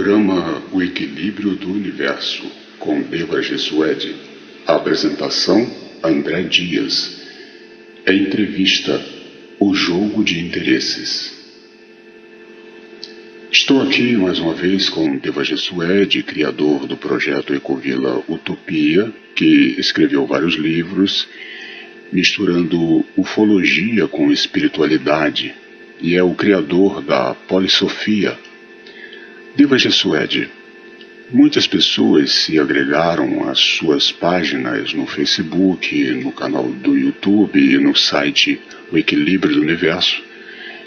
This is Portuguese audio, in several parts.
Programa O Equilíbrio do Universo, com Deva Gesuede. Apresentação, André Dias. Entrevista, O Jogo de Interesses. Estou aqui mais uma vez com Deva Gesuede, criador do projeto Ecovila Utopia, que escreveu vários livros, misturando ufologia com espiritualidade, e é o criador da Polissofia. Deva Gesuede, muitas pessoas se agregaram às suas páginas no Facebook, no canal do YouTube e no site O Equilíbrio do Universo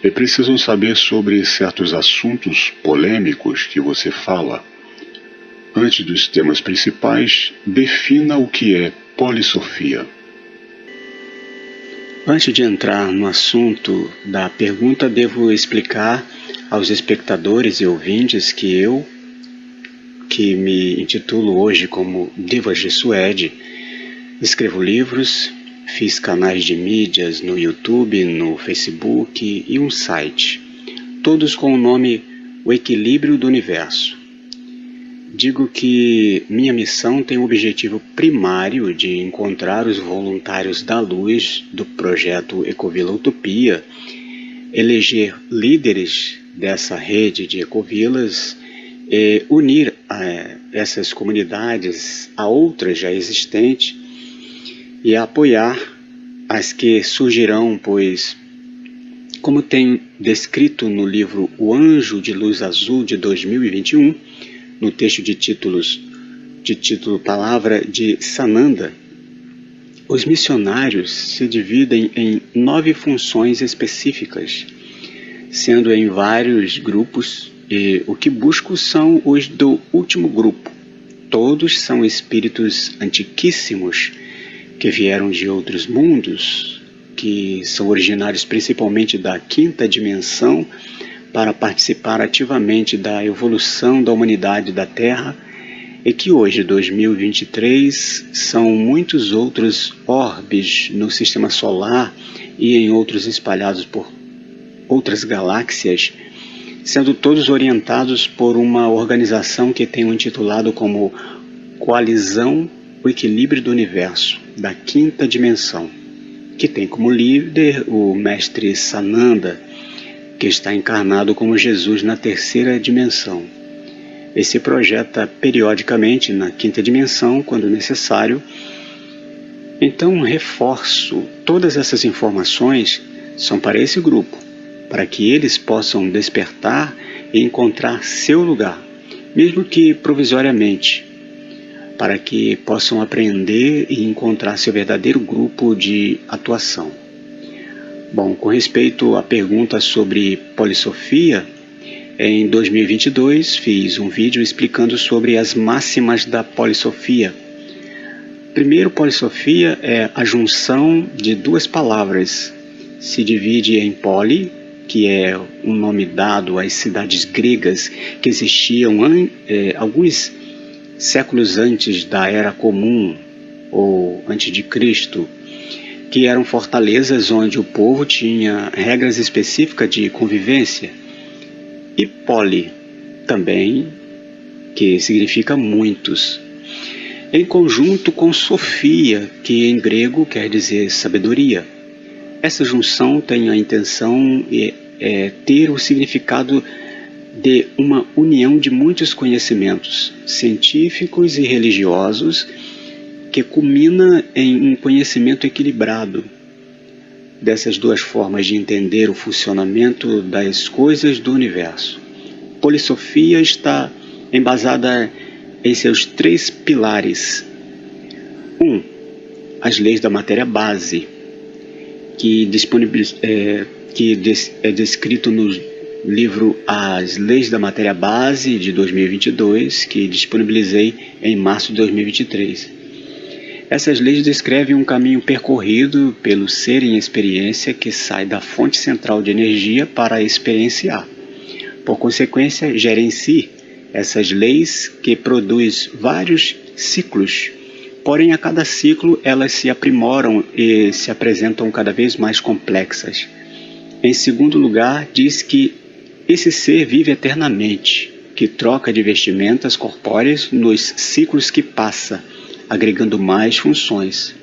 e precisam saber sobre certos assuntos polêmicos que você fala. Antes dos temas principais, defina o que é polissofia. Antes de entrar no assunto da pergunta, devo explicar aos espectadores e ouvintes que me intitulo hoje como Deva Gesuede, escrevo livros, fiz canais de mídias no YouTube, no Facebook e um site, todos com o nome O Equilíbrio do Universo. Digo que minha missão tem o objetivo primário de encontrar os voluntários da luz do projeto Ecovila Utopia, eleger líderes dessa rede de ecovilas e unir essas comunidades a outras já existentes e apoiar as que surgirão, pois, como tenho descrito no livro O Anjo de Luz Azul de 2021, no texto de título Palavra de Sananda, os missionários se dividem em 9 funções específicas, sendo em vários grupos, e o que busco são os do último grupo. Todos são espíritos antiquíssimos que vieram de outros mundos, que são originários principalmente da 5ª dimensão, para participar ativamente da evolução da humanidade da Terra, e que hoje, 2023, são muitos outros orbes no Sistema Solar e em outros espalhados por outras galáxias, sendo todos orientados por uma organização que tenho intitulado como Coalizão O Equilíbrio do Universo, da 5ª dimensão, que tem como líder o mestre Sananda, que está encarnado como Jesus na 3ª dimensão. E se projeta periodicamente na 5ª dimensão, quando necessário. Então, reforço, todas essas informações são para esse grupo, para que eles possam despertar e encontrar seu lugar, mesmo que provisoriamente, para que possam aprender e encontrar seu verdadeiro grupo de atuação. Bom, com respeito à pergunta sobre polissofia, em 2022 fiz um vídeo explicando sobre as máximas da polissofia. Primeiro, polissofia é a junção de 2 palavras. Se divide em poli, que é um nome dado às cidades gregas que existiam alguns séculos antes da Era Comum ou antes de Cristo, que eram fortalezas onde o povo tinha regras específicas de convivência, e poli, também, que significa muitos, em conjunto com sofia, que em grego quer dizer sabedoria. Essa junção tem a intenção de ter o significado de uma união de muitos conhecimentos científicos e religiosos, que culmina em um conhecimento equilibrado dessas 2 formas de entender o funcionamento das coisas do universo. Polissofia está embasada em seus 3 pilares. 1. As leis da matéria base, que é descrito no livro As Leis da Matéria Base, de 2022, que disponibilizei em março de 2023. Essas leis descrevem um caminho percorrido pelo ser em experiência que sai da fonte central de energia para experienciar. Por consequência, gera em si essas leis que produz vários ciclos. Porém, a cada ciclo elas se aprimoram e se apresentam cada vez mais complexas. Em segundo lugar, diz que esse ser vive eternamente, que troca de vestimentas corpóreas nos ciclos que passa, agregando mais funções.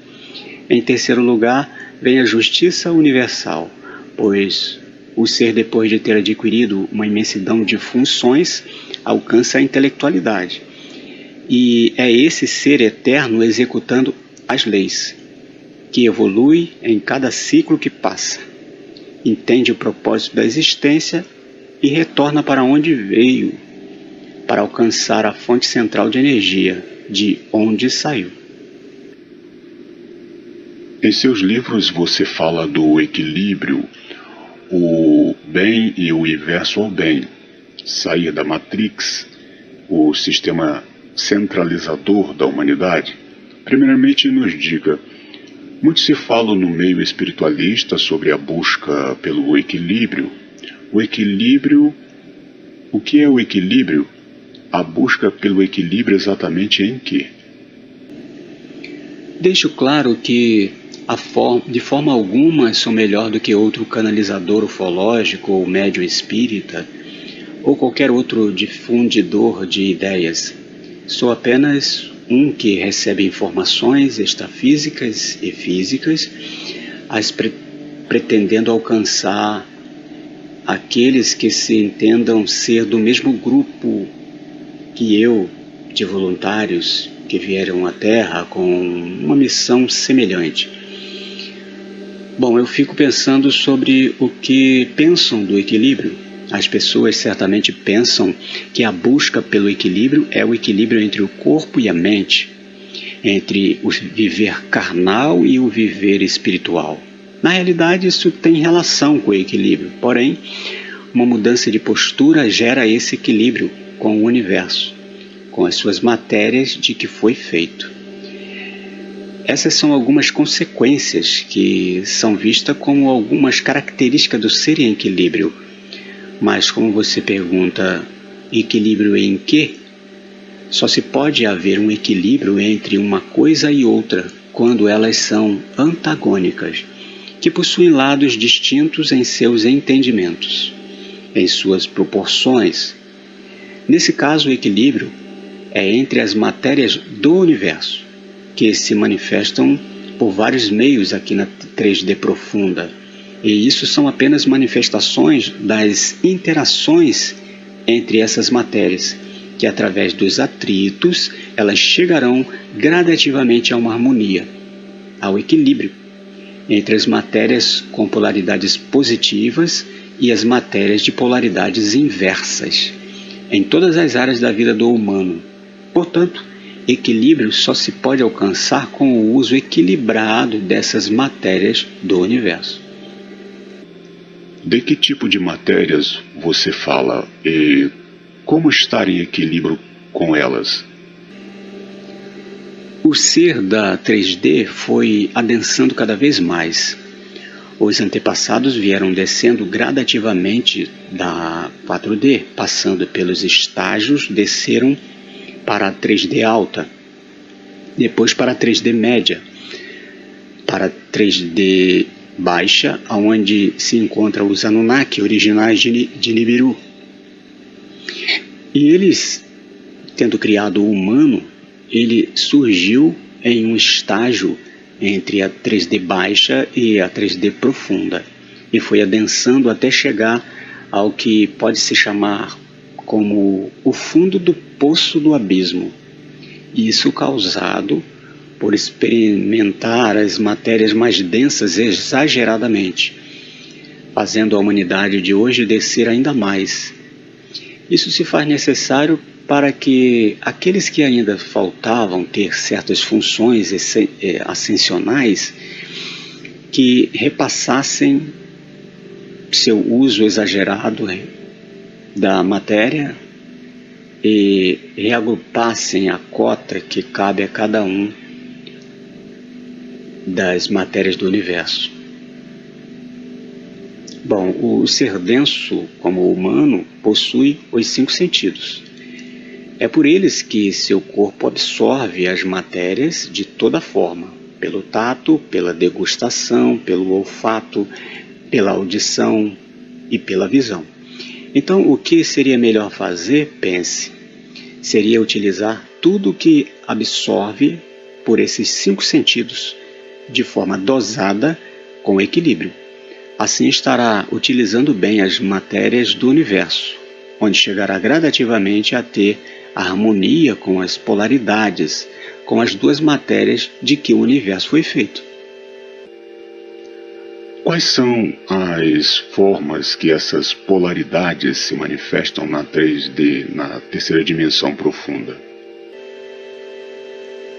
Em terceiro lugar, vem a justiça universal, pois o ser, depois de ter adquirido uma imensidão de funções, alcança a intelectualidade. E é esse ser eterno executando as leis, que evolui em cada ciclo que passa, entende o propósito da existência e retorna para onde veio, para alcançar a fonte central de energia, de onde saiu. Em seus livros você fala do equilíbrio, o bem e o inverso ao bem, sair da Matrix, o sistema centralizador da humanidade. Primeiramente nos diga, muito se fala no meio espiritualista sobre a busca pelo equilíbrio. O equilíbrio, o que é o equilíbrio? A busca pelo equilíbrio exatamente em quê? Deixo claro que de forma alguma sou melhor do que outro canalizador ufológico ou médium espírita ou qualquer outro difundidor de ideias. Sou apenas um que recebe informações extrafísicas e físicas, pretendendo alcançar aqueles que se entendam ser do mesmo grupo que eu, de voluntários que vieram à Terra com uma missão semelhante. Bom, eu fico pensando sobre o que pensam do equilíbrio. As pessoas certamente pensam que a busca pelo equilíbrio é o equilíbrio entre o corpo e a mente, entre o viver carnal e o viver espiritual. Na realidade, isso tem relação com o equilíbrio, porém, uma mudança de postura gera esse equilíbrio com o universo, com as suas matérias de que foi feito. Essas são algumas consequências que são vistas como algumas características do ser em equilíbrio. Mas como você pergunta, equilíbrio em quê? Só se pode haver um equilíbrio entre uma coisa e outra quando elas são antagônicas, que possuem lados distintos em seus entendimentos, em suas proporções. Nesse caso, o equilíbrio é entre as matérias do universo, que se manifestam por vários meios aqui na 3D profunda. E isso são apenas manifestações das interações entre essas matérias, que através dos atritos elas chegarão gradativamente a uma harmonia, ao equilíbrio, entre as matérias com polaridades positivas e as matérias de polaridades inversas, em todas as áreas da vida do humano. Portanto, equilíbrio só se pode alcançar com o uso equilibrado dessas matérias do universo. De que tipo de matérias você fala e como estar em equilíbrio com elas? O ser da 3D foi adensando cada vez mais. Os antepassados vieram descendo gradativamente da 4D, passando pelos estágios, desceram para a 3D alta, depois para a 3D média, para a 3D baixa, onde se encontram os Anunnaki originais de Nibiru. E eles, tendo criado o humano, ele surgiu em um estágio entre a 3D baixa e a 3D profunda, e foi adensando até chegar ao que pode se chamar como o fundo do poço do abismo. Isso causado por experimentar as matérias mais densas exageradamente, fazendo a humanidade de hoje descer ainda mais. Isso se faz necessário para que aqueles que ainda faltavam ter certas funções ascensionais, que repassassem seu uso exagerado da matéria e reagrupassem a cota que cabe a cada um das matérias do universo. Bom, o ser denso, como o humano, possui os 5 sentidos. É por eles que seu corpo absorve as matérias de toda forma, pelo tato, pela degustação, pelo olfato, pela audição e pela visão. Então, o que seria melhor fazer, pense, seria utilizar tudo que absorve por esses 5 sentidos, de forma dosada, com equilíbrio. Assim estará utilizando bem as matérias do universo, onde chegará gradativamente a ter harmonia com as polaridades, com as 2 matérias de que o universo foi feito. Quais são as formas que essas polaridades se manifestam na 3D, na terceira dimensão profunda?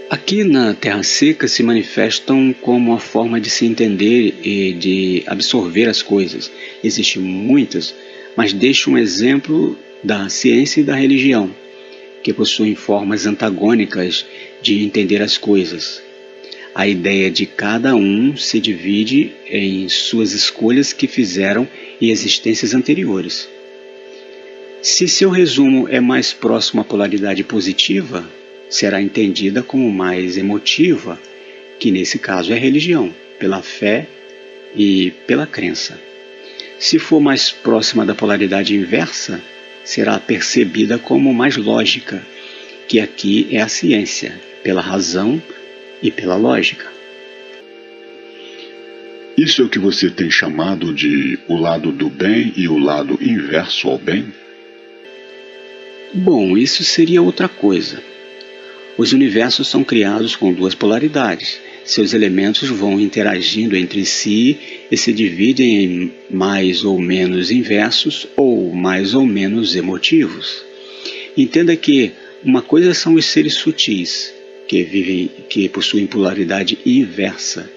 Aqui na Terra Seca se manifestam como a forma de se entender e de absorver as coisas. Existem muitas, mas deixo um exemplo da ciência e da religião, que possuem formas antagônicas de entender as coisas. A ideia de cada um se divide em suas escolhas que fizeram em existências anteriores. Se seu resumo é mais próximo à polaridade positiva, será entendida como mais emotiva, que nesse caso é religião, pela fé e pela crença. Se for mais próxima da polaridade inversa, será percebida como mais lógica, que aqui é a ciência, pela razão e pela lógica. Isso é o que você tem chamado de o lado do bem e o lado inverso ao bem? Bom, isso seria outra coisa. Os universos são criados com 2 polaridades. Seus elementos vão interagindo entre si e se dividem em mais ou menos inversos ou mais ou menos emotivos. Entenda que uma coisa são os seres sutis, que possuem polaridade inversa,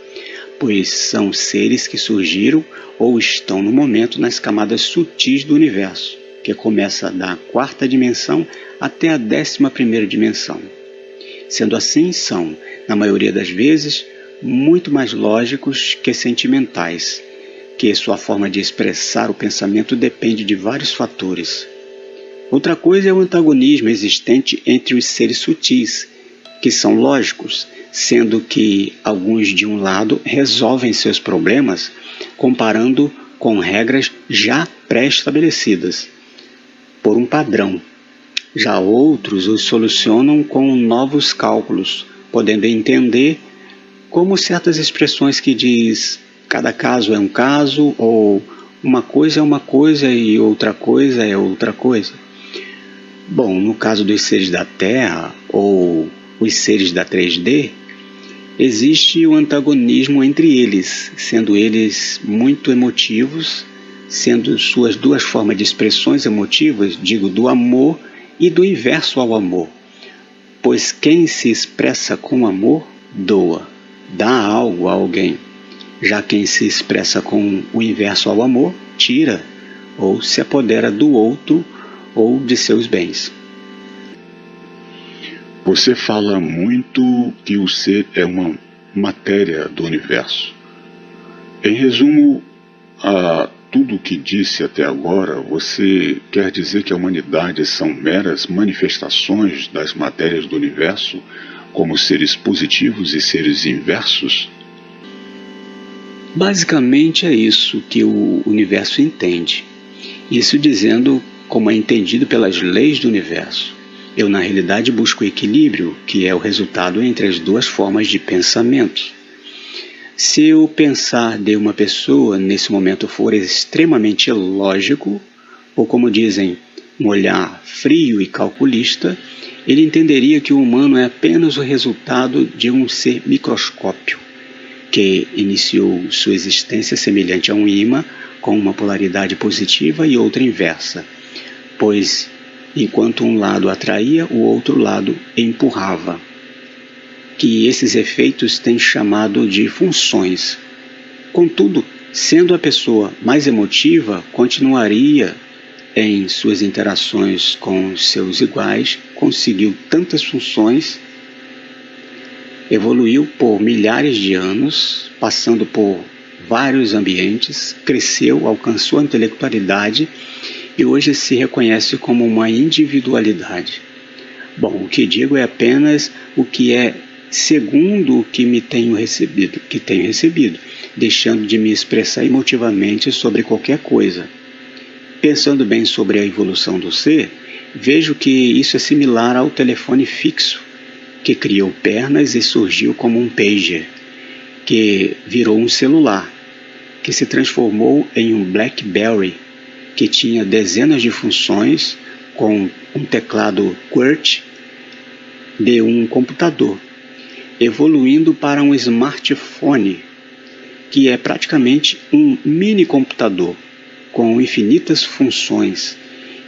pois são seres que surgiram ou estão no momento nas camadas sutis do universo, que começa da 4ª dimensão até a 11ª dimensão. Sendo assim, são, na maioria das vezes, muito mais lógicos que sentimentais, que sua forma de expressar o pensamento depende de vários fatores. Outra coisa é o antagonismo existente entre os seres sutis, que são lógicos, sendo que alguns de um lado resolvem seus problemas comparando com regras já pré-estabelecidas, por um padrão. Já outros os solucionam com novos cálculos, podendo entender como certas expressões que diz cada caso é um caso, ou uma coisa é uma coisa e outra coisa é outra coisa. Bom, no caso dos seres da Terra, ou os seres da 3D, existe o antagonismo entre eles, sendo eles muito emotivos, sendo suas 2 formas de expressões emotivas, digo, do amor e do inverso ao amor. Pois quem se expressa com amor, doa, dá algo a alguém. Já quem se expressa com o inverso ao amor, tira, ou se apodera do outro ou de seus bens. Você fala muito que o ser é uma matéria do universo. Em resumo a tudo o que disse até agora, você quer dizer que a humanidade são meras manifestações das matérias do universo, como seres positivos e seres inversos? Basicamente é isso que o universo entende. Isso dizendo como é entendido pelas leis do universo. Eu, na realidade, busco o equilíbrio, que é o resultado entre as 2 formas de pensamento. Se o pensar de uma pessoa nesse momento for extremamente lógico, ou como dizem, um olhar frio e calculista, ele entenderia que o humano é apenas o resultado de um ser microscópio, que iniciou sua existência semelhante a um ímã, com uma polaridade positiva e outra inversa, pois enquanto um lado atraía, o outro lado empurrava. Que esses efeitos têm chamado de funções. Contudo, sendo a pessoa mais emotiva, continuaria em suas interações com seus iguais, conseguiu tantas funções, evoluiu por milhares de anos, passando por vários ambientes, cresceu, alcançou a intelectualidade e hoje se reconhece como uma individualidade. Bom, o que digo é apenas o que é segundo o que tenho recebido, deixando de me expressar emotivamente sobre qualquer coisa. Pensando bem sobre a evolução do ser, vejo que isso é similar ao telefone fixo, que criou pernas e surgiu como um pager, que virou um celular, que se transformou em um BlackBerry, que tinha dezenas de funções com um teclado QWERTY de um computador, evoluindo para um smartphone, que é praticamente um mini computador com infinitas funções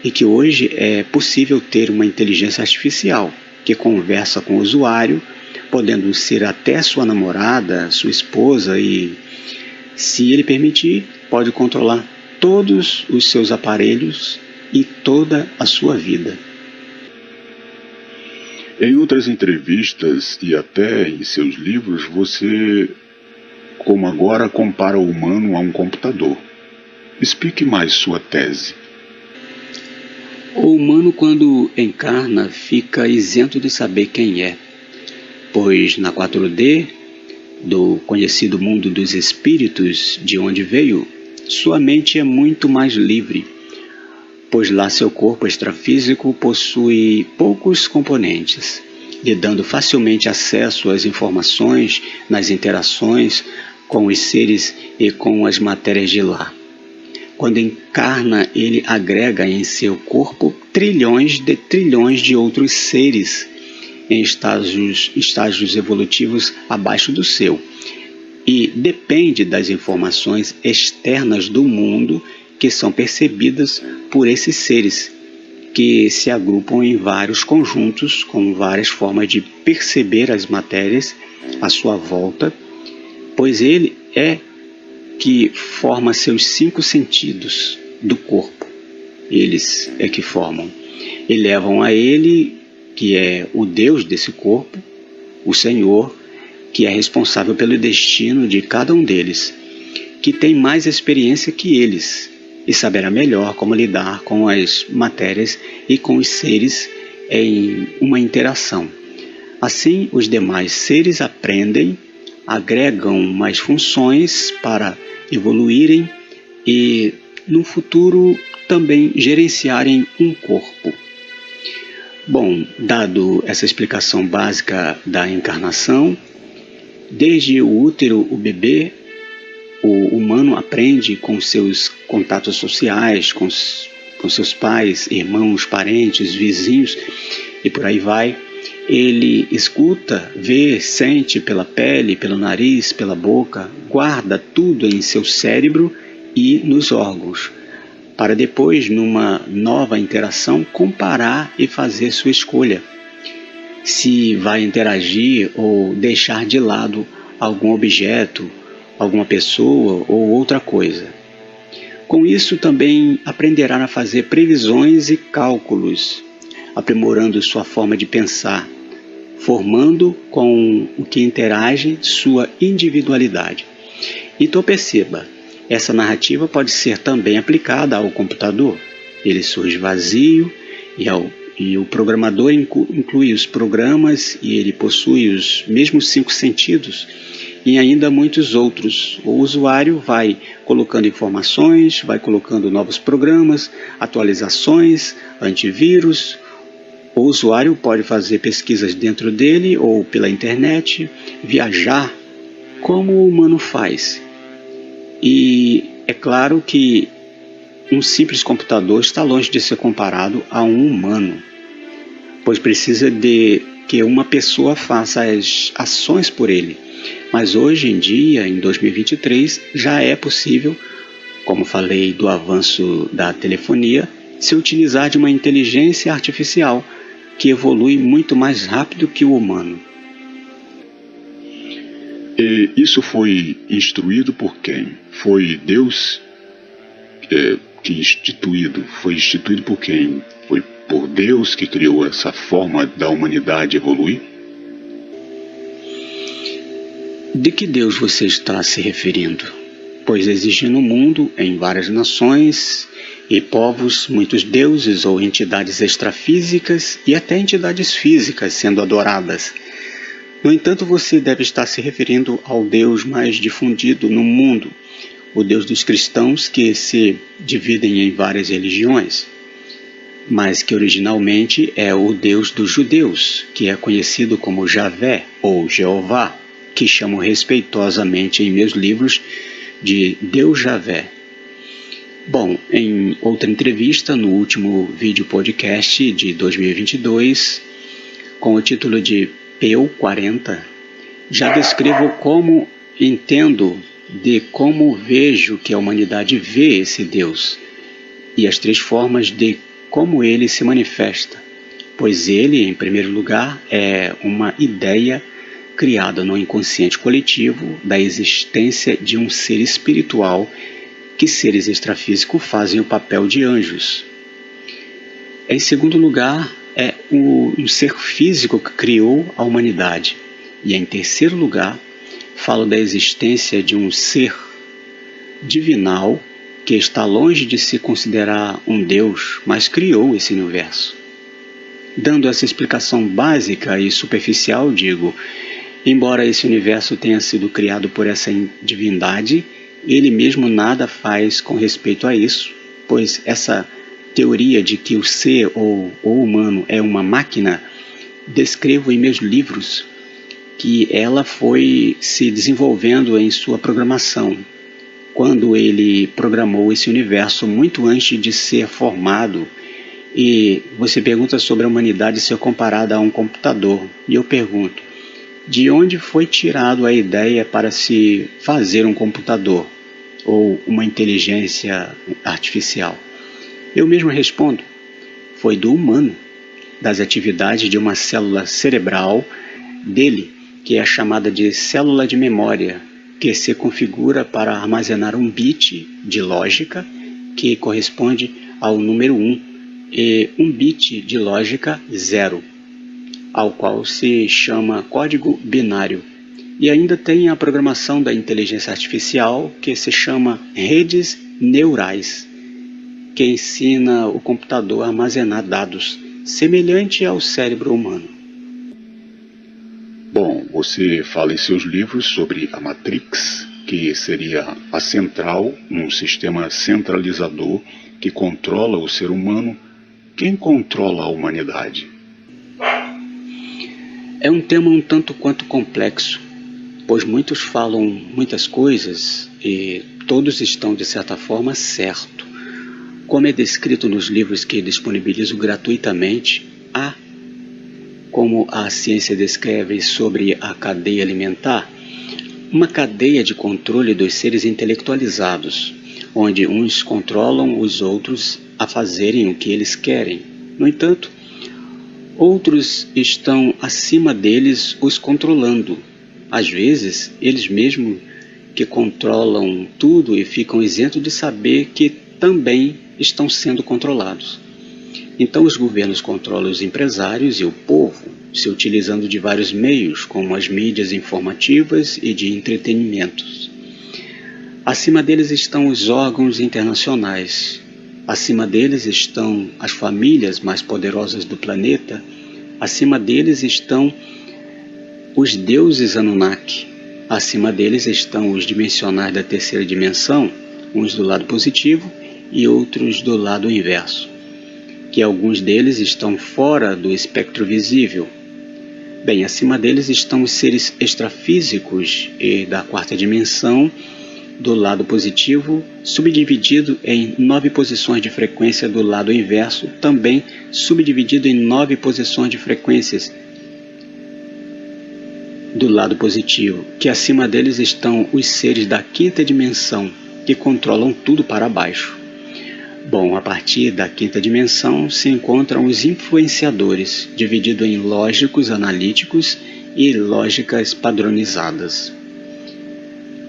e que hoje é possível ter uma inteligência artificial que conversa com o usuário, podendo ser até sua namorada, sua esposa e, se ele permitir, pode controlar todos os seus aparelhos e toda a sua vida. Em outras entrevistas e até em seus livros, você, como agora, compara o humano a um computador. Explique mais sua tese. O humano, quando encarna, fica isento de saber quem é, pois na 4D, do conhecido mundo dos espíritos de onde veio, sua mente é muito mais livre, pois lá seu corpo extrafísico possui poucos componentes, lhe dando facilmente acesso às informações nas interações com os seres e com as matérias de lá. Quando encarna, ele agrega em seu corpo trilhões de outros seres em estágios evolutivos abaixo do seu, e depende das informações externas do mundo que são percebidas por esses seres, que se agrupam em vários conjuntos com várias formas de perceber as matérias à sua volta, pois ele é que forma seus 5 sentidos do corpo. Eles é que formam e levam a ele, que é o Deus desse corpo, o Senhor, que é responsável pelo destino de cada um deles, que tem mais experiência que eles e saberá melhor como lidar com as matérias e com os seres em uma interação. Assim, os demais seres aprendem, agregam mais funções para evoluírem e, no futuro, também gerenciarem um corpo. Bom, dado essa explicação básica da encarnação, desde o útero, o bebê, o humano aprende com seus contatos sociais, com seus pais, irmãos, parentes, vizinhos e por aí vai. Ele escuta, vê, sente pela pele, pelo nariz, pela boca, guarda tudo em seu cérebro e nos órgãos, para depois, numa nova interação, comparar e fazer sua escolha, se vai interagir ou deixar de lado algum objeto, alguma pessoa ou outra coisa. Com isso também aprenderá a fazer previsões e cálculos, aprimorando sua forma de pensar, formando com o que interage sua individualidade. Então perceba, essa narrativa pode ser também aplicada ao computador. Ele surge vazio e o programador inclui os programas e ele possui os mesmos 5 sentidos e ainda muitos outros. O usuário vai colocando informações, vai colocando novos programas, atualizações, antivírus. O usuário pode fazer pesquisas dentro dele ou pela internet, viajar, como o humano faz. E é claro que um simples computador está longe de ser comparado a um humano, pois precisa de que uma pessoa faça as ações por ele. Mas hoje em dia, em 2023, já é possível, como falei do avanço da telefonia, se utilizar de uma inteligência artificial que evolui muito mais rápido que o humano. E isso foi instruído por quem? Foi Deus foi instituído por quem? Foi por Deus que criou essa forma da humanidade evoluir? De que Deus você está se referindo? Pois existe no mundo, em várias nações e povos, muitos deuses ou entidades extrafísicas e até entidades físicas sendo adoradas. No entanto, você deve estar se referindo ao Deus mais difundido no mundo, o Deus dos cristãos, que se dividem em várias religiões, mas que originalmente é o Deus dos judeus, que é conhecido como Javé ou Jeová, que chamo respeitosamente em meus livros de Deus Javé. Bom, em outra entrevista, no último vídeo podcast de 2022, com o título de Peu 40, já descrevo como entendo de como vejo que a humanidade vê esse Deus e as 3 formas de como ele se manifesta, pois ele, em primeiro lugar, é uma ideia criada no inconsciente coletivo da existência de um ser espiritual que seres extrafísicos fazem o papel de anjos. Em segundo lugar, é um ser físico que criou a humanidade. E em terceiro lugar, falo da existência de um ser divinal que está longe de se considerar um Deus, mas criou esse universo. Dando essa explicação básica e superficial, digo, embora esse universo tenha sido criado por essa divindade, ele mesmo nada faz com respeito a isso, pois essa teoria de que o ser ou o humano é uma máquina, descrevo em meus livros que ela foi se desenvolvendo em sua programação, quando ele programou esse universo muito antes de ser formado. E você pergunta sobre a humanidade ser comparada a um computador, e eu pergunto, de onde foi tirado a ideia para se fazer um computador ou uma inteligência artificial? Eu mesmo respondo, foi do humano, das atividades de uma célula cerebral dele, que é chamada de célula de memória, que se configura para armazenar um bit de lógica que corresponde ao número 1 e um bit de lógica 0. Ao qual se chama código binário. E ainda tem a programação da inteligência artificial, que se chama redes neurais, que ensina o computador a armazenar dados, semelhante ao cérebro humano. Bom, você fala em seus livros sobre a Matrix, que seria a central, um sistema centralizador que controla o ser humano. Quem controla a humanidade? É um tema um tanto quanto complexo, pois muitos falam muitas coisas e todos estão, de certa forma, certo. Como é descrito nos livros que disponibilizo gratuitamente, há, como a ciência descreve sobre a cadeia alimentar, uma cadeia de controle dos seres intelectualizados, onde uns controlam os outros a fazerem o que eles querem. No entanto, outros estão acima deles os controlando. Às vezes, eles mesmos que controlam tudo e ficam isentos de saber que também estão sendo controlados. Então os governos controlam os empresários e o povo, se utilizando de vários meios, como as mídias informativas e de entretenimentos. Acima deles estão os órgãos internacionais. Acima deles estão as famílias mais poderosas do planeta. Acima deles estão os deuses Anunnaki. Acima deles estão os dimensionais da terceira dimensão, uns do lado positivo e outros do lado inverso, que alguns deles estão fora do espectro visível. Bem, acima deles estão os seres extrafísicos e da quarta dimensão, do lado positivo, subdividido em 9 posições de frequência do lado inverso, também subdividido em 9 posições de frequências do lado positivo, que acima deles estão os seres da quinta dimensão, que controlam tudo para baixo. Bom, a partir da quinta dimensão se encontram os influenciadores, dividido em lógicos analíticos e lógicas padronizadas,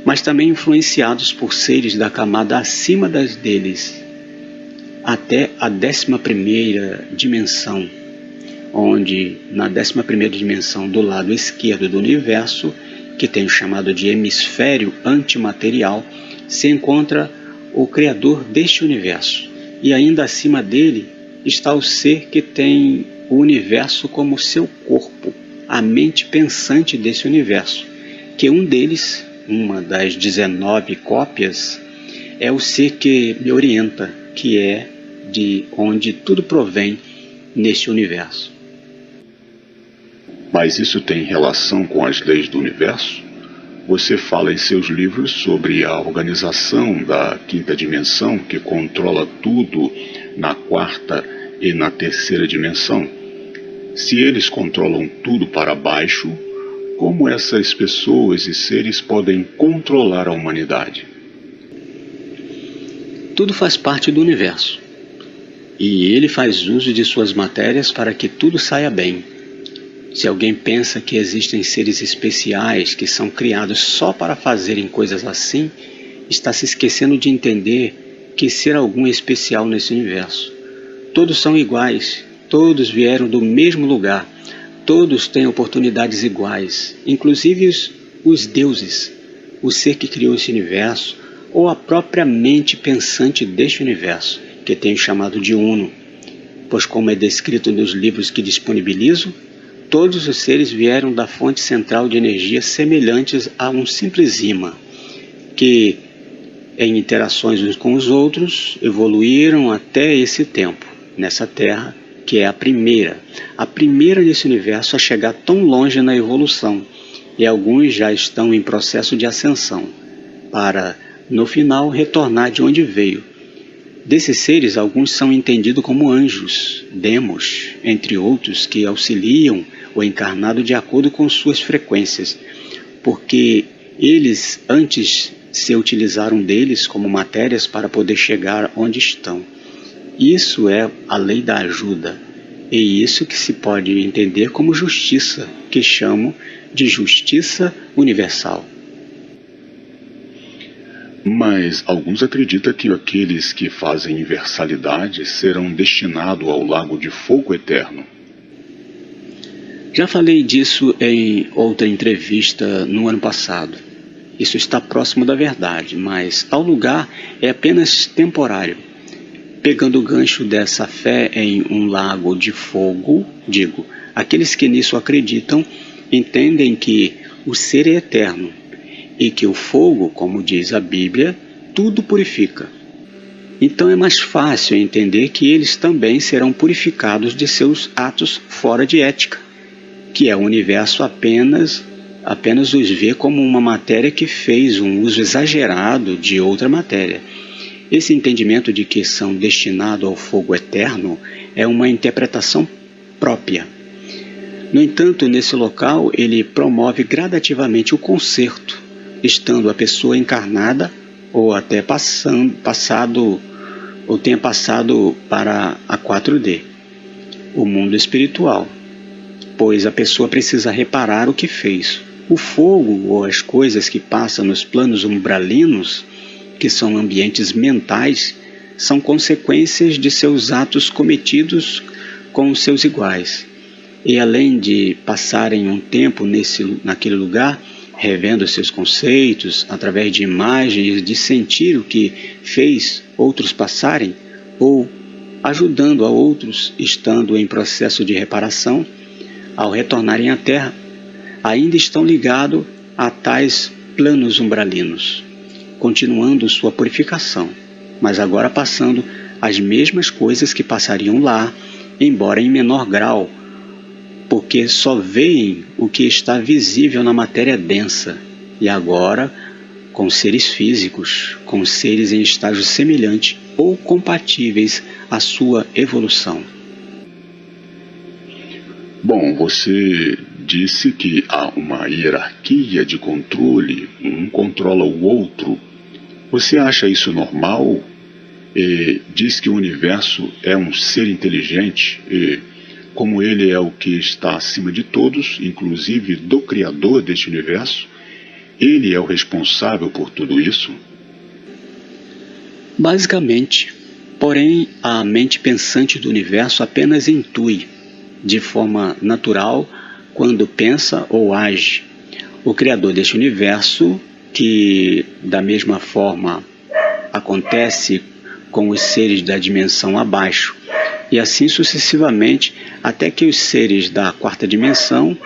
mas também influenciados por seres da camada acima das deles, até a 11ª dimensão, onde na 11ª dimensão do lado esquerdo do universo, que tem o chamado de hemisfério antimaterial, se encontra o Criador deste universo, e ainda acima dele está o ser que tem o universo como seu corpo, a mente pensante desse universo, que um deles, uma das 19 cópias, é o ser que me orienta, que é de onde tudo provém neste universo. Mas isso tem relação com as leis do universo? Você fala em seus livros sobre a organização da quinta dimensão que controla tudo na quarta e na terceira dimensão. Se eles controlam tudo para baixo, como essas pessoas e seres podem controlar a humanidade? Tudo faz parte do universo, e ele faz uso de suas matérias para que tudo saia bem. Se alguém pensa que existem seres especiais que são criados só para fazerem coisas assim, está se esquecendo de entender que ser algum é especial nesse universo. Todos são iguais, todos vieram do mesmo lugar, todos têm oportunidades iguais, inclusive os deuses, o ser que criou esse universo, ou a própria mente pensante deste universo, que tenho chamado de Uno, pois como é descrito nos livros que disponibilizo, todos os seres vieram da fonte central de energia semelhantes a um simples ímã, que, em interações uns com os outros, evoluíram até esse tempo, nessa Terra, que é a primeira desse universo a chegar tão longe na evolução, e alguns já estão em processo de ascensão, para, no final, retornar de onde veio. Desses seres, alguns são entendidos como anjos, demos, entre outros, que auxiliam o encarnado de acordo com suas frequências, porque eles antes se utilizaram deles como matérias para poder chegar onde estão. Isso é a lei da ajuda, e isso que se pode entender como justiça, que chamo de justiça universal. Mas alguns acreditam que aqueles que fazem universalidade serão destinados ao lago de fogo eterno. Já falei disso em outra entrevista no ano passado. Isso está próximo da verdade, mas tal lugar é apenas temporário. Pegando o gancho dessa fé em um lago de fogo, digo, aqueles que nisso acreditam entendem que o ser é eterno e que o fogo, como diz a Bíblia, tudo purifica. Então é mais fácil entender que eles também serão purificados de seus atos fora de ética, que é o universo apenas os vê como uma matéria que fez um uso exagerado de outra matéria. Esse entendimento de que são destinados ao fogo eterno é uma interpretação própria. No entanto, nesse local, ele promove gradativamente o conserto, estando a pessoa encarnada ou até tenha passado para a 4D, o mundo espiritual, pois a pessoa precisa reparar o que fez. O fogo ou as coisas que passam nos planos umbralinos, que são ambientes mentais, são consequências de seus atos cometidos com os seus iguais. E além de passarem um tempo naquele lugar, revendo seus conceitos através de imagens, de sentir o que fez outros passarem, ou ajudando a outros, estando em processo de reparação, ao retornarem à Terra, ainda estão ligados a tais planos umbralinos, continuando sua purificação, mas agora passando as mesmas coisas que passariam lá, embora em menor grau, porque só veem o que está visível na matéria densa, e agora com seres físicos, com seres em estágio semelhante ou compatíveis à sua evolução. Bom, você disse que há uma hierarquia de controle, um controla o outro. Você acha isso normal? Diz que o universo é um ser inteligente e, como ele é o que está acima de todos, inclusive do Criador deste universo, ele é o responsável por tudo isso? Basicamente, porém, a mente pensante do universo apenas intui, de forma natural, quando pensa ou age. O Criador deste universo, que da mesma forma acontece com os seres da dimensão abaixo, e assim sucessivamente, até que os seres da quarta dimensão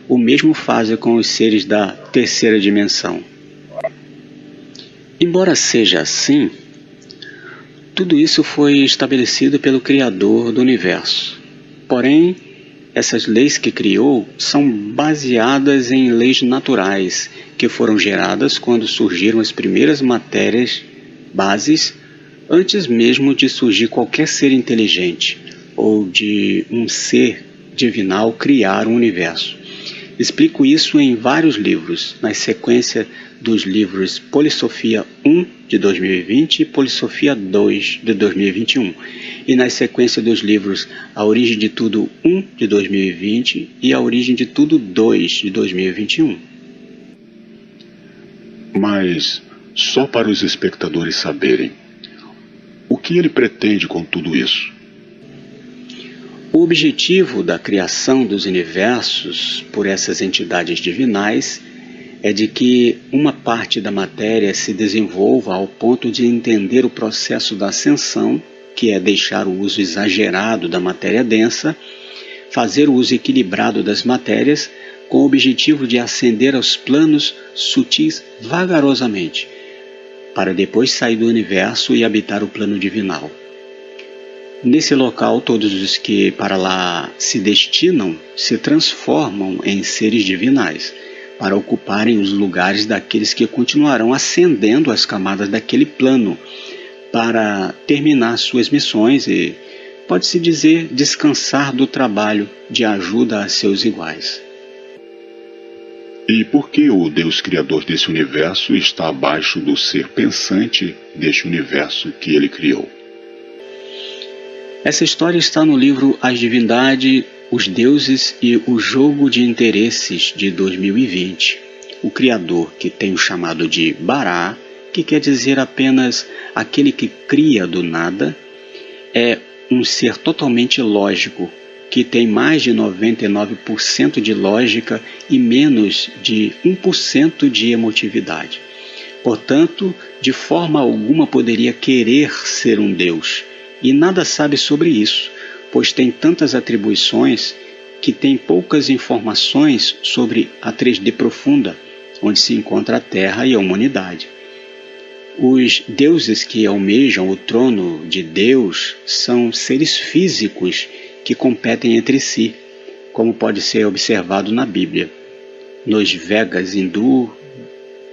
o mesmo fazem com os seres da terceira dimensão. Embora seja assim, tudo isso foi estabelecido pelo Criador do Universo. Porém, essas leis que criou são baseadas em leis naturais que foram geradas quando surgiram as primeiras matérias bases, antes mesmo de surgir qualquer ser inteligente ou de um ser divinal criar um universo. Explico isso em vários livros, na sequência dos livros Polissofia 1 de 2020 e Polissofia 2 de 2021, e na sequência dos livros A Origem de Tudo 1 de 2020 e A Origem de Tudo 2 de 2021. Mas, só para os espectadores saberem, o que ele pretende com tudo isso? O objetivo da criação dos universos por essas entidades divinais é de que uma parte da matéria se desenvolva ao ponto de entender o processo da ascensão, que é deixar o uso exagerado da matéria densa, fazer o uso equilibrado das matérias, com o objetivo de ascender aos planos sutis vagarosamente, para depois sair do universo e habitar o plano divinal. Nesse local, todos os que para lá se destinam se transformam em seres divinais, para ocuparem os lugares daqueles que continuarão ascendendo as camadas daquele plano, para terminar suas missões e, pode-se dizer, descansar do trabalho de ajuda a seus iguais. E por que o Deus Criador desse universo está abaixo do ser pensante deste universo que ele criou? Essa história está no livro As Divindades, os Deuses e o Jogo de Interesses de 2020. O Criador, que tem o chamado de Bará, que quer dizer apenas aquele que cria do nada, é um ser totalmente lógico, que tem mais de 99% de lógica e menos de 1% de emotividade. Portanto, de forma alguma poderia querer ser um Deus, e nada sabe sobre isso, pois tem tantas atribuições que tem poucas informações sobre a 3D profunda, onde se encontra a Terra e a humanidade. Os deuses que almejam o trono de Deus são seres físicos que competem entre si, como pode ser observado na Bíblia, nos Vedas hindu,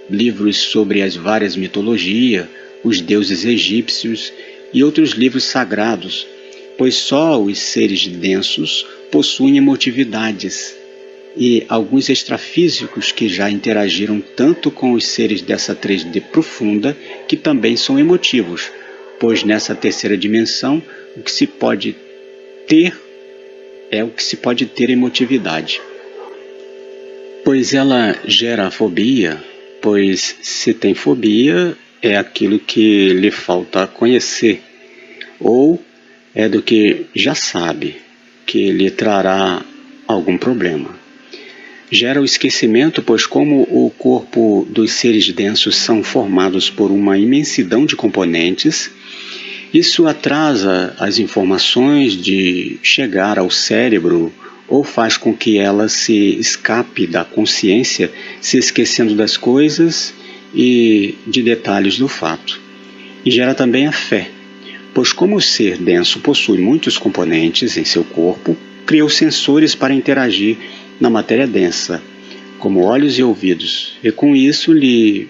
livros sobre as várias mitologias, os deuses egípcios e outros livros sagrados, pois só os seres densos possuem emotividades, e alguns extrafísicos que já interagiram tanto com os seres dessa 3D profunda que também são emotivos, pois nessa terceira dimensão o que se pode ter é o que se pode ter emotividade. Pois ela gera fobia, pois se tem fobia é aquilo que lhe falta conhecer, ou é do que já sabe, que lhe trará algum problema. Gera o esquecimento, pois como o corpo dos seres densos são formados por uma imensidão de componentes, isso atrasa as informações de chegar ao cérebro ou faz com que ela se escape da consciência, se esquecendo das coisas e de detalhes do fato. E gera também a fé, pois como o ser denso possui muitos componentes em seu corpo, criou sensores para interagir na matéria densa, como olhos e ouvidos, e com isso lhe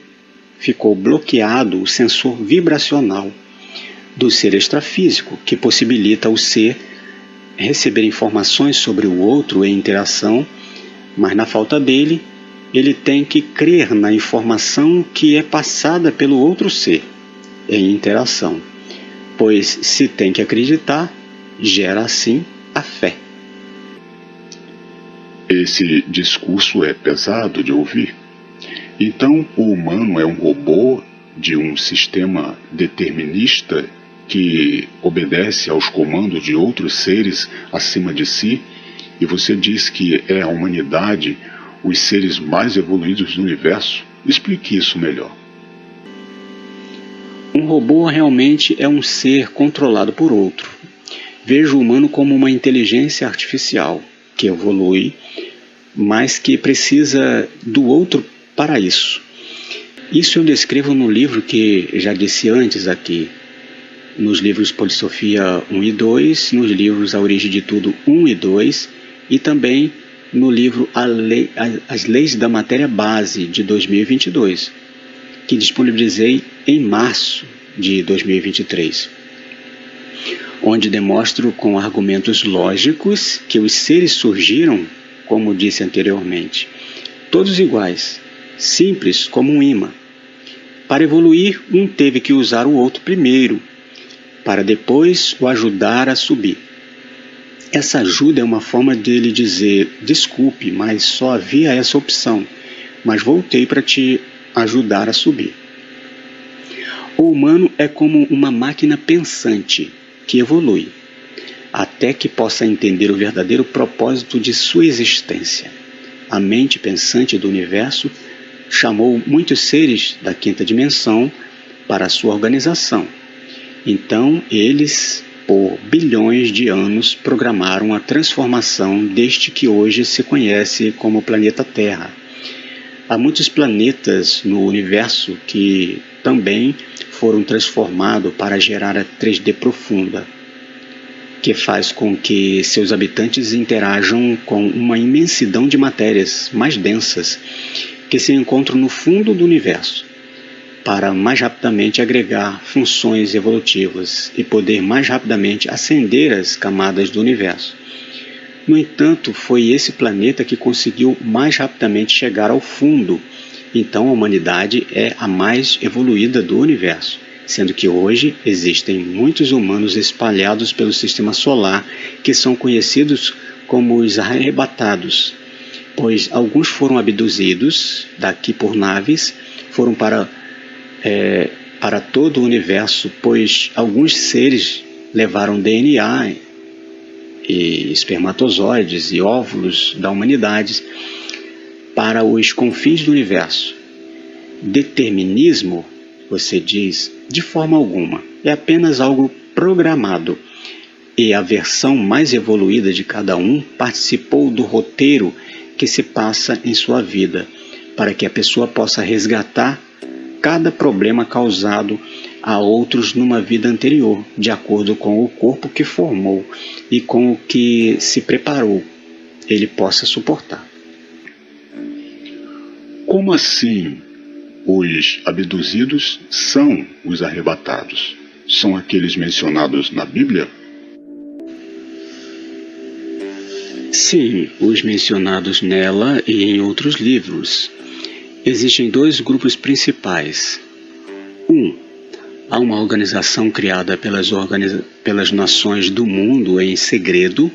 ficou bloqueado o sensor vibracional do ser extrafísico, que possibilita o ser receber informações sobre o outro em interação, mas na falta dele, ele tem que crer na informação que é passada pelo outro ser em interação, pois se tem que acreditar, gera assim a fé. Esse discurso é pesado de ouvir. Então, o humano é um robô de um sistema determinista que obedece aos comandos de outros seres acima de si, e você diz que é a humanidade os seres mais evoluídos do universo? Explique isso melhor. Um robô realmente é um ser controlado por outro. Vejo o humano como uma inteligência artificial que evolui, mas que precisa do outro para isso. Isso eu descrevo no livro que já disse antes aqui, nos livros Polissofia 1 e 2, nos livros A Origem de Tudo 1 e 2, e também no livro As Leis da Matéria Base, de 2022, que disponibilizei em março de 2023, onde demonstro com argumentos lógicos que os seres surgiram, como disse anteriormente, todos iguais, simples como um imã. Para evoluir, um teve que usar o outro primeiro, para depois o ajudar a subir. Essa ajuda é uma forma dele dizer: desculpe, mas só havia essa opção, mas voltei para te ajudar a subir. O humano é como uma máquina pensante que evolui, até que possa entender o verdadeiro propósito de sua existência. A mente pensante do universo chamou muitos seres da quinta dimensão para a sua organização. Então, eles, por bilhões de anos, programaram a transformação deste que hoje se conhece como planeta Terra. Há muitos planetas no universo que também foram transformados para gerar a 3D profunda, que faz com que seus habitantes interajam com uma imensidão de matérias mais densas que se encontram no fundo do universo, para mais rapidamente agregar funções evolutivas e poder mais rapidamente ascender as camadas do universo. No entanto, foi esse planeta que conseguiu mais rapidamente chegar ao fundo. Então a humanidade é a mais evoluída do universo, sendo que hoje existem muitos humanos espalhados pelo sistema solar que são conhecidos como os arrebatados, pois alguns foram abduzidos daqui por naves, foram para todo o universo, pois alguns seres levaram DNA e espermatozoides e óvulos da humanidade para os confins do universo. Determinismo, você diz, de forma alguma, é apenas algo programado, e a versão mais evoluída de cada um participou do roteiro que se passa em sua vida, para que a pessoa possa resgatar cada problema causado a outros numa vida anterior, de acordo com o corpo que formou e com o que se preparou, ele possa suportar. Como assim os abduzidos são os arrebatados? São aqueles mencionados na Bíblia? Sim, os mencionados nela e em outros livros. Existem dois grupos principais. Há uma organização criada pelas nações do mundo em segredo.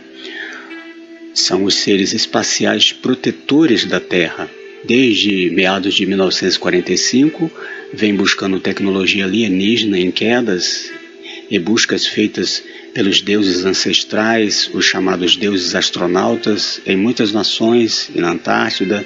São os seres espaciais protetores da Terra. Desde meados de 1945, vem buscando tecnologia alienígena em quedas e buscas feitas pelos deuses ancestrais, os chamados deuses astronautas, em muitas nações e na Antártida.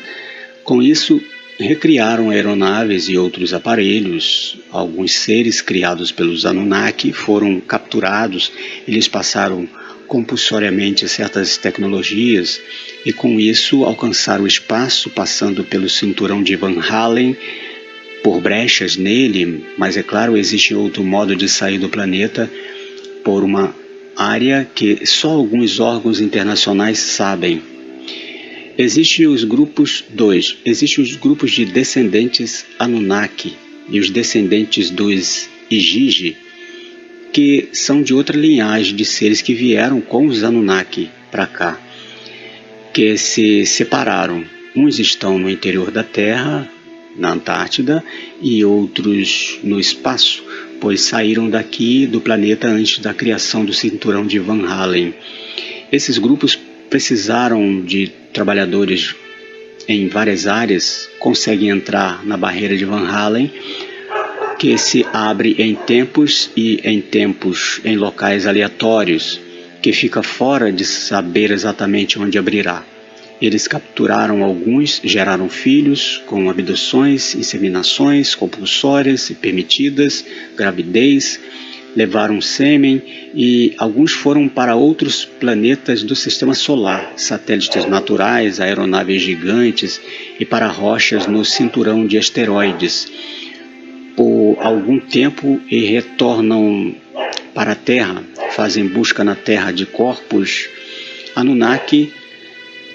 Com isso, recriaram aeronaves e outros aparelhos. Alguns seres criados pelos Anunnaki foram capturados, eles passaram compulsoriamente certas tecnologias e com isso alcançaram o espaço, passando pelo cinturão de Van Allen, por brechas nele, mas é claro, existe outro modo de sair do planeta por uma área que só alguns órgãos internacionais sabem. Existem os grupos de descendentes Anunnaki e os descendentes dos Igigi, que são de outra linhagem de seres que vieram com os Anunnaki para cá, que se separaram. Uns estão no interior da Terra, na Antártida, e outros no espaço, pois saíram daqui do planeta antes da criação do cinturão de Van Allen. Esses grupos precisaram de trabalhadores em várias áreas, conseguem entrar na barreira de Van Allen, que se abre em tempos em locais aleatórios, que fica fora de saber exatamente onde abrirá. Eles capturaram alguns, geraram filhos com abduções, inseminações compulsórias e permitidas, gravidez, levaram sêmen e alguns foram para outros planetas do sistema solar, satélites naturais, aeronaves gigantes e para rochas no cinturão de asteroides por algum tempo e retornam para a Terra, fazem busca na Terra de corpos Anunnaki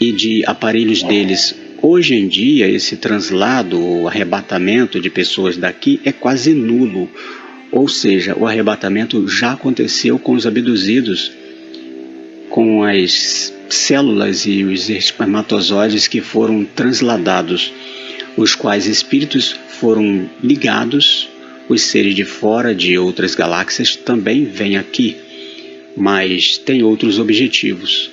e de aparelhos deles. Hoje em dia, esse translado ou arrebatamento de pessoas daqui é quase nulo, ou seja, o arrebatamento já aconteceu com os abduzidos, com as células e os espermatozoides que foram transladados, os quais espíritos foram ligados. Os seres de fora de outras galáxias também vêm aqui, mas têm outros objetivos.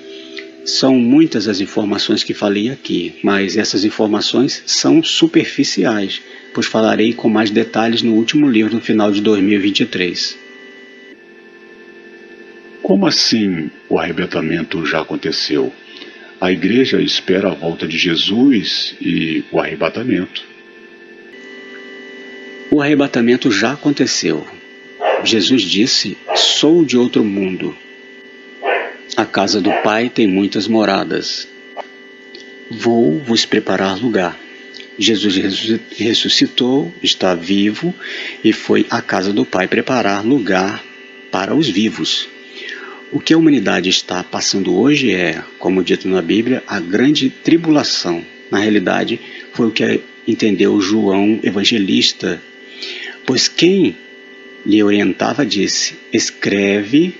São muitas as informações que falei aqui, mas essas informações são superficiais, pois falarei com mais detalhes no último livro no final de 2023. Como assim o arrebatamento já aconteceu? A igreja espera a volta de Jesus e o arrebatamento. O arrebatamento já aconteceu. Jesus disse: "Sou de outro mundo. A casa do Pai tem muitas moradas. Vou vos preparar lugar." Jesus ressuscitou, está vivo e foi à casa do Pai preparar lugar para os vivos. O que a humanidade está passando hoje é, como dito na Bíblia, a grande tribulação. Na realidade, foi o que entendeu João Evangelista, pois quem lhe orientava disse: "Escreve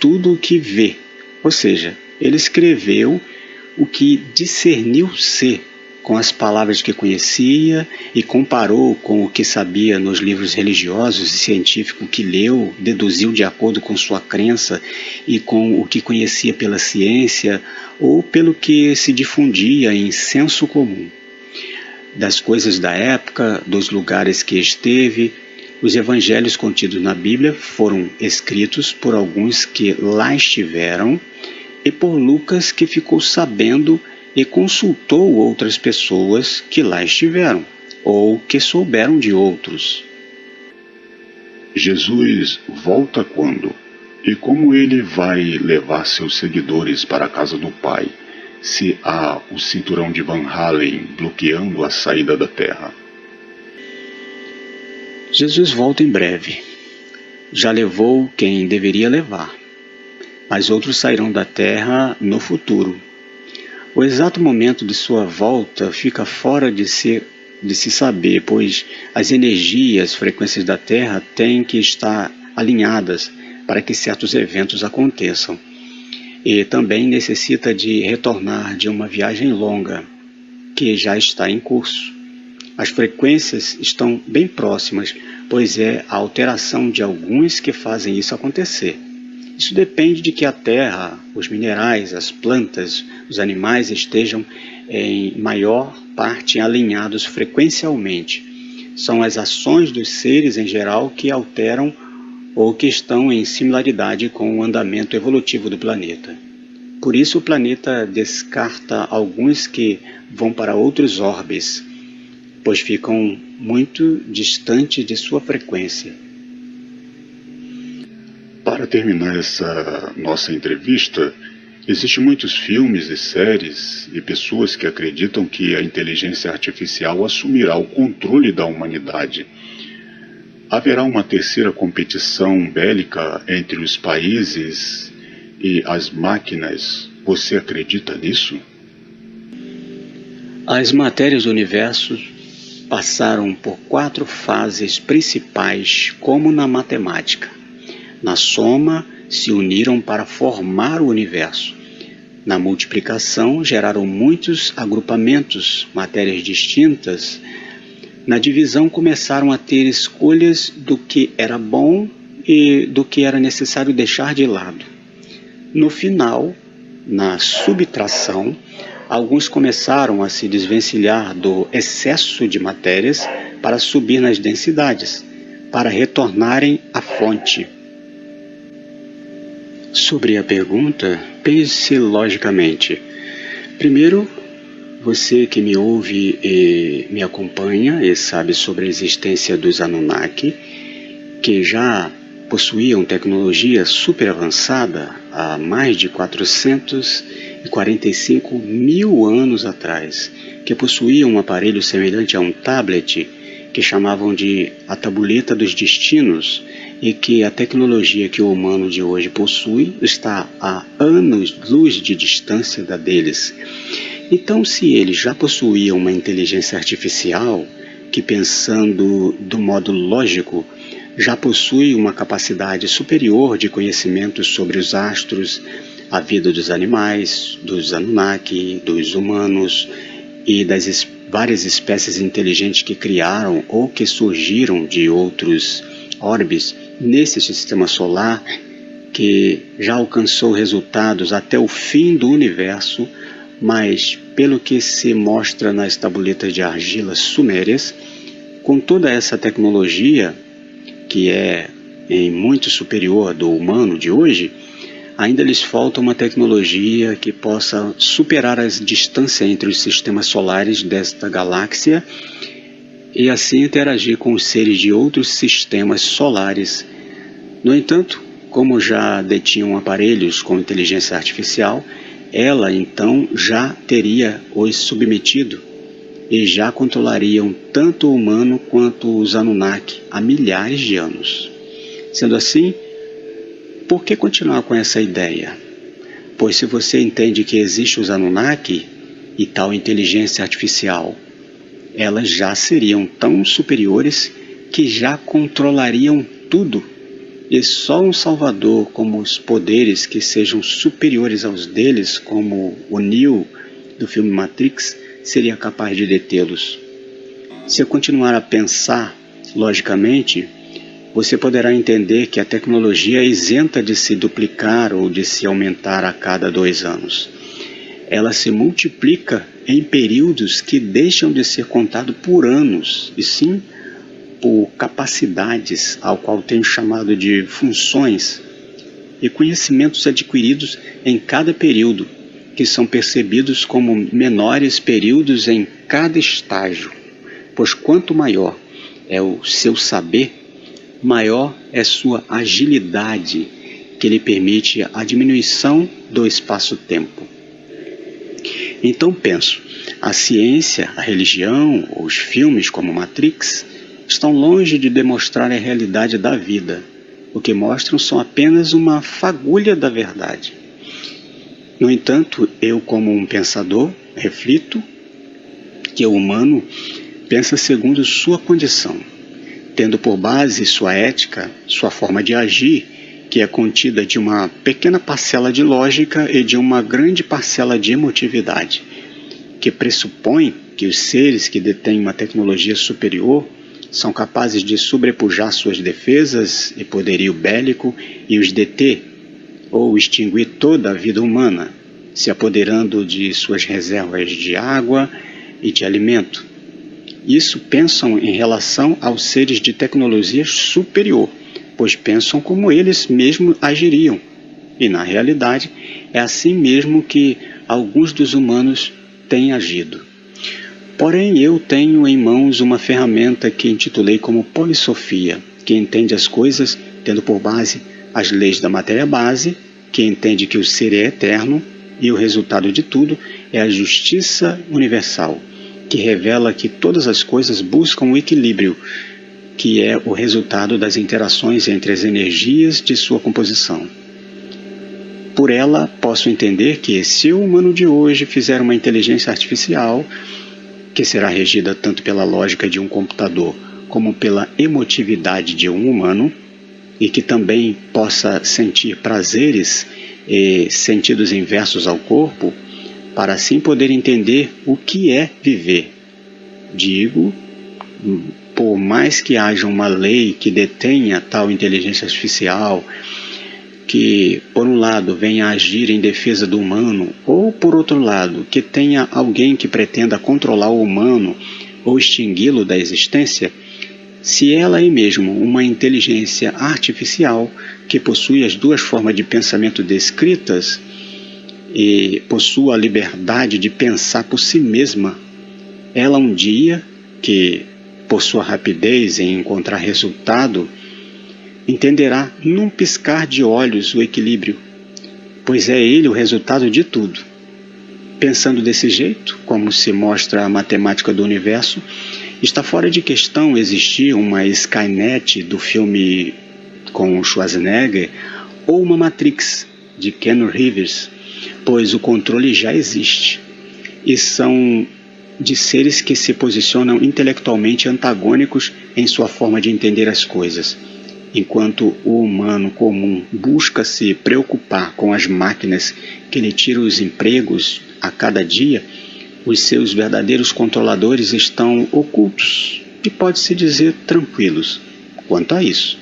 tudo o que vê." Ou seja, ele escreveu o que discerniu ser, com as palavras que conhecia e comparou com o que sabia nos livros religiosos e científicos que leu, deduziu de acordo com sua crença e com o que conhecia pela ciência ou pelo que se difundia em senso comum. Das coisas da época, dos lugares que esteve, os evangelhos contidos na Bíblia foram escritos por alguns que lá estiveram e por Lucas, que ficou sabendo e consultou outras pessoas que lá estiveram ou que souberam de outros. Jesus volta quando? E como ele vai levar seus seguidores para a casa do Pai, se há o cinturão de Van Halen bloqueando a saída da Terra? Jesus volta em breve. Já levou quem deveria levar, mas outros sairão da Terra no futuro. O exato momento de sua volta fica fora de se saber, pois as energias, frequências da Terra têm que estar alinhadas para que certos eventos aconteçam. E também necessita de retornar de uma viagem longa, que já está em curso. As frequências estão bem próximas, pois é a alteração de alguns que fazem isso acontecer. Isso depende de que a Terra, os minerais, as plantas, os animais estejam em maior parte alinhados frequencialmente. São as ações dos seres em geral que alteram ou que estão em similaridade com o andamento evolutivo do planeta. Por isso o planeta descarta alguns que vão para outros orbes, pois ficam muito distantes de sua frequência. Para terminar essa nossa entrevista, existem muitos filmes e séries e pessoas que acreditam que a inteligência artificial assumirá o controle da humanidade. Haverá uma terceira competição bélica entre os países e as máquinas. Você acredita nisso? As matérias do universo passaram por 4 fases principais, como na matemática. Na soma, se uniram para formar o universo. Na multiplicação, geraram muitos agrupamentos, matérias distintas. Na divisão, começaram a ter escolhas do que era bom e do que era necessário deixar de lado. No final, na subtração, alguns começaram a se desvencilhar do excesso de matérias para subir nas densidades, para retornarem à fonte. Sobre a pergunta, pense logicamente. Primeiro, você que me ouve e me acompanha e sabe sobre a existência dos Anunnaki, que já possuíam tecnologia super avançada há mais de 445 mil anos atrás, que possuíam um aparelho semelhante a um tablet que chamavam de a tabuleta dos destinos, e que a tecnologia que o humano de hoje possui está a anos-luz de distância da deles. Então, se eles já possuíam uma inteligência artificial que, pensando do modo lógico, já possui uma capacidade superior de conhecimento sobre os astros, a vida dos animais, dos Anunnaki, dos humanos e das várias espécies inteligentes que criaram ou que surgiram de outros orbes nesse sistema solar, que já alcançou resultados até o fim do universo, mas pelo que se mostra nas tabuletas de argila sumérias, com toda essa tecnologia, que é em muito superior do humano de hoje, ainda lhes falta uma tecnologia que possa superar as distâncias entre os sistemas solares desta galáxia e assim interagir com os seres de outros sistemas solares. No entanto, como já detinham aparelhos com inteligência artificial, ela então já teria os submetido e já controlariam tanto o humano quanto os Anunnaki há milhares de anos. Sendo assim, por que continuar com essa ideia? Pois se você entende que existe os Anunnaki e tal inteligência artificial, elas já seriam tão superiores que já controlariam tudo, e só um salvador como os poderes que sejam superiores aos deles, como o Neo do filme Matrix, seria capaz de detê-los. Se eu continuar a pensar logicamente, você poderá entender que a tecnologia é isenta de se duplicar ou de se aumentar a cada 2 anos. Ela se multiplica em períodos que deixam de ser contados por anos, e sim por capacidades, ao qual tenho chamado de funções, e conhecimentos adquiridos em cada período, que são percebidos como menores períodos em cada estágio, pois quanto maior é o seu saber, maior é sua agilidade, que lhe permite a diminuição do espaço-tempo. Então penso, a ciência, a religião, os filmes como Matrix estão longe de demonstrar a realidade da vida. O que mostram são apenas uma fagulha da verdade. No entanto, eu, como um pensador, reflito que o humano pensa segundo sua condição, tendo por base sua ética, sua forma de agir, que é contida de uma pequena parcela de lógica e de uma grande parcela de emotividade, que pressupõe que os seres que detêm uma tecnologia superior são capazes de sobrepujar suas defesas e poderio bélico e os deter ou extinguir toda a vida humana, se apoderando de suas reservas de água e de alimento. Isso pensam em relação aos seres de tecnologia superior, pois pensam como eles mesmos agiriam. E na realidade é assim mesmo que alguns dos humanos têm agido. Porém, eu tenho em mãos uma ferramenta que intitulei como Polissofia, que entende as coisas tendo por base as leis da matéria base, que entende que o ser é eterno e o resultado de tudo é a justiça universal, que revela que todas as coisas buscam o equilíbrio, que é o resultado das interações entre as energias de sua composição. Por ela, posso entender que se o humano de hoje fizer uma inteligência artificial, que será regida tanto pela lógica de um computador como pela emotividade de um humano, e que também possa sentir prazeres e sentidos inversos ao corpo, para assim poder entender o que é viver. Digo, por mais que haja uma lei que detenha tal inteligência artificial, que por um lado venha a agir em defesa do humano, ou por outro lado, que tenha alguém que pretenda controlar o humano ou extingui-lo da existência, se ela é mesmo uma inteligência artificial que possui as duas formas de pensamento descritas e possua a liberdade de pensar por si mesma, ela um dia, que por sua rapidez em encontrar resultado, entenderá num piscar de olhos o equilíbrio, pois é ele o resultado de tudo. Pensando desse jeito, como se mostra a matemática do universo, está fora de questão existir uma Skynet do filme com Schwarzenegger ou uma Matrix de Keanu Reeves, pois o controle já existe. E são de seres que se posicionam intelectualmente antagônicos em sua forma de entender as coisas. Enquanto o humano comum busca se preocupar com as máquinas que lhe tiram os empregos a cada dia, os seus verdadeiros controladores estão ocultos e pode-se dizer tranquilos quanto a isso,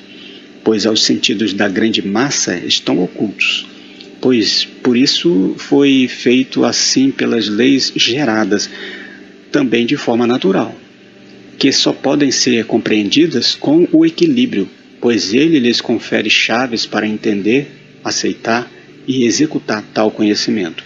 pois aos sentidos da grande massa estão ocultos, pois por isso foi feito assim pelas leis geradas, também de forma natural, que só podem ser compreendidas com o equilíbrio, pois ele lhes confere chaves para entender, aceitar e executar tal conhecimento.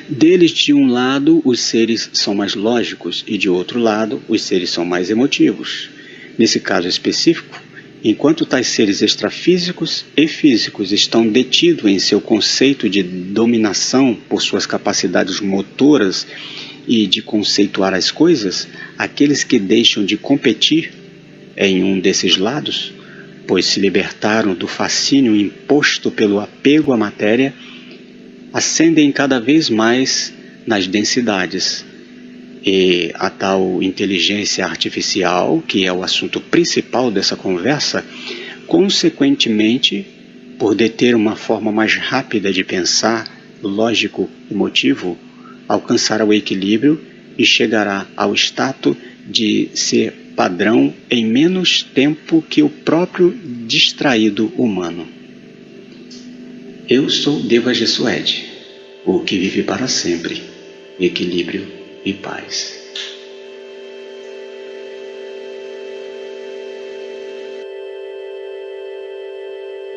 Deles, de um lado, os seres são mais lógicos e, de outro lado, os seres são mais emotivos. Nesse caso específico, enquanto tais seres extrafísicos e físicos estão detidos em seu conceito de dominação por suas capacidades motoras e de conceituar as coisas, aqueles que deixam de competir em um desses lados, pois se libertaram do fascínio imposto pelo apego à matéria, ascendem cada vez mais nas densidades. E a tal inteligência artificial, que é o assunto principal dessa conversa, consequentemente, por deter uma forma mais rápida de pensar, lógico e motivo, alcançará o equilíbrio e chegará ao status de ser padrão em menos tempo que o próprio distraído humano. Eu sou Deva Gesued, o que vive para sempre, equilíbrio e paz.